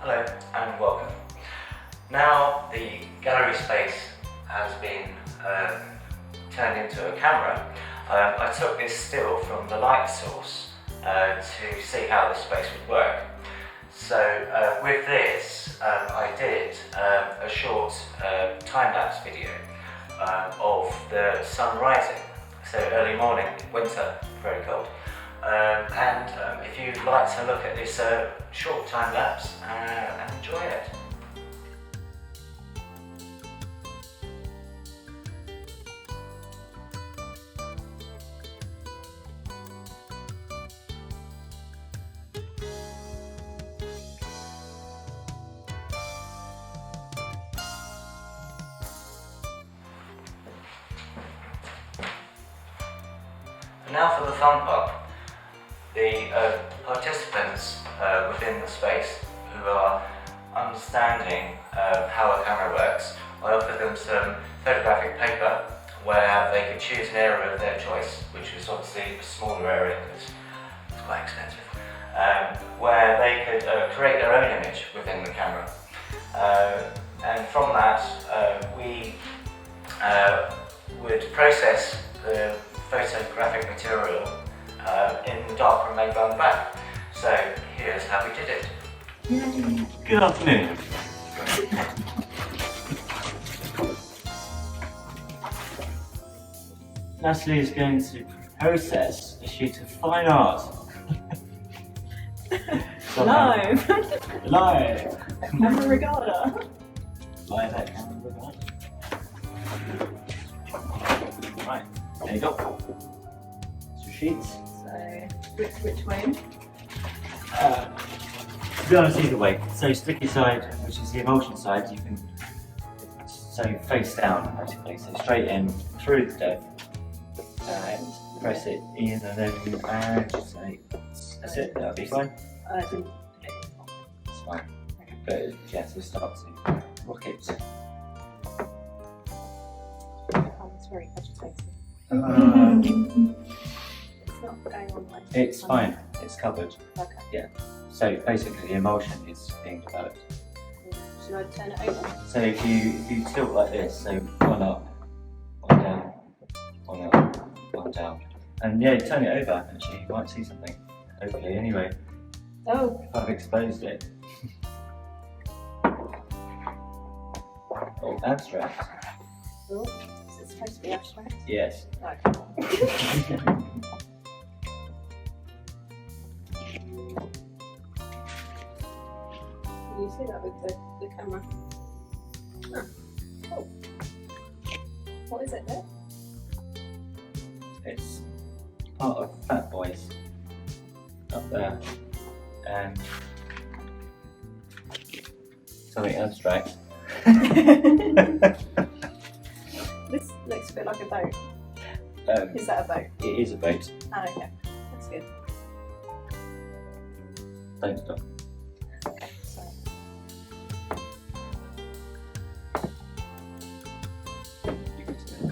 Hello and welcome. Now the gallery space has been turned into a camera. I took this still from the light source to see how the space would work. So with this I did a short time-lapse video of the sun rising. So early morning, winter, very cold. If you'd like to look at this short time lapse and enjoy it. And now for the fun part. The participants within the space who are understanding how a camera works, I offered them some photographic paper where they could choose an area of their choice, which was obviously a smaller area because it's quite expensive, where they could create their own image within the camera. And from that we would process the photographic material in the darkroom made by the back. So here's how we did it. Good afternoon. Natalie is going to process a sheet of fine art. Live! Live! Camera regarder. Live at camera regarder. Right, there you go. Some sheets. So, which way? To be honest, either way. So sticky side, which is the emulsion side, you can face down basically, so straight in through the dough and press it in, and then just say that's it. That'll be fine. It's fine. But yeah, so start to rock it. Oh, it's very agitating. It's not going on like It's fine. It's covered. Okay. Yeah. So basically, the emulsion is being developed. Should I turn it over? So if you tilt like this, so one up, one down, one up, one down, and yeah, turn it over. Actually, you might see something. Hopefully, anyway. Oh. If I've exposed it. Oh, abstract. Oh. Is it supposed to be abstract? Yes. Okay. Can you see that with the camera? Oh. Cool. What is it there? It's part of Fat Boys up there, and something abstract. This looks a bit like a boat. Is that a boat? It is a boat. Oh, okay. That's good. Don't stop. Okay, so. You can see it.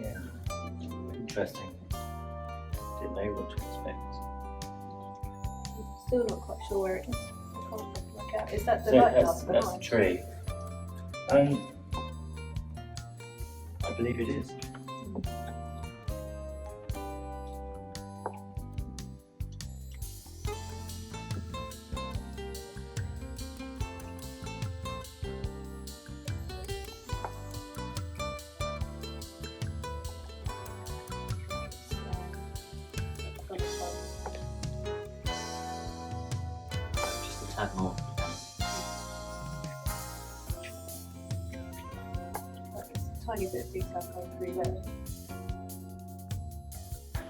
Yeah, interesting. Didn't know what to expect. I'm still not quite sure where it is. I can't work out. Is that the So lighthouse that's the behind? tree. I believe it is. Just a tad more. Tiny bit of detail coming through there.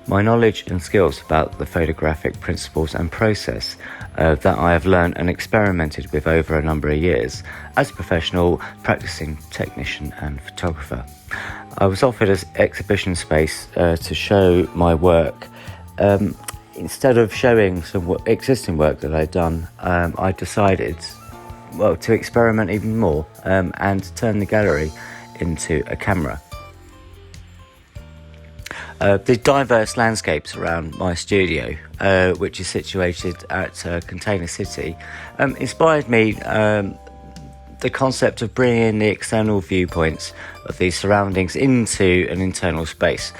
My knowledge and skills about the photographic principles and process that I have learned and experimented with over a number of years as a professional practicing technician and photographer. I was offered an exhibition space to show my work instead of showing some existing work that I'd done, I decided, well, to experiment even more and turn the gallery into a camera. The diverse landscapes around my studio, which is situated at Container City, inspired me the concept of bringing the external viewpoints of these surroundings into an internal space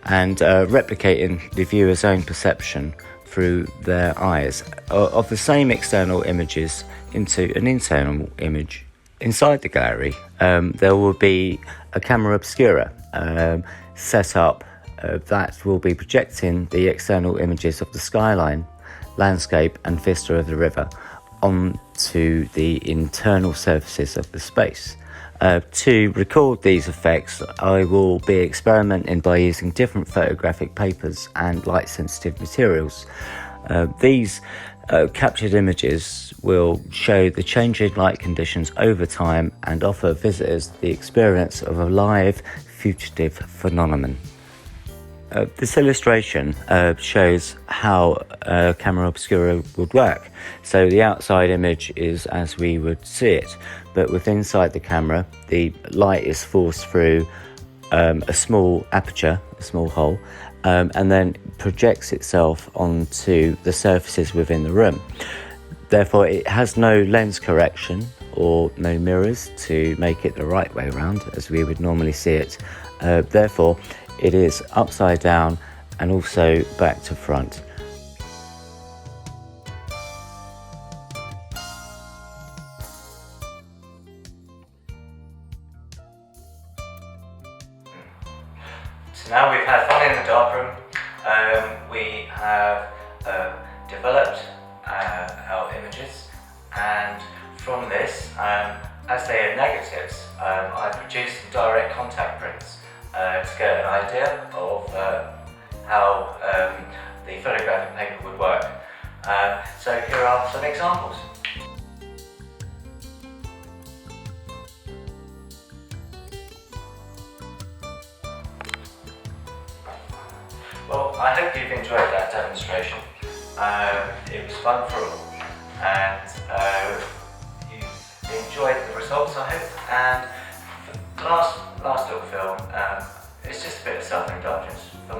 and replicating the viewer's own perception through their eyes of the same external images into an internal image. Inside the gallery, there will be a camera obscura set up that will be projecting the external images of the skyline, landscape and vista of the river onto the internal surfaces of the space. To record these effects, I will be experimenting by using different photographic papers and light sensitive materials. These captured images will show the changing light conditions over time and offer visitors the experience of a live fugitive phenomenon. This illustration shows how a camera obscura would work. So the outside image is as we would see it, but within inside the camera, the light is forced through a small aperture, a small hole, and then projects itself onto the surfaces within the room. Therefore, it has no lens correction or no mirrors to make it the right way around as we would normally see it. Therefore, it is upside down and also back to front. So now we've had fun in the darkroom, we have developed our images, and from this, as they are negatives, I produced some direct contact prints to get an idea of how the photographic paper would work. So here are some examples. Well, I hope you've enjoyed that demonstration. It was fun for all, and you enjoyed the results, I hope. And for the last little film, it's just a bit of self-indulgence for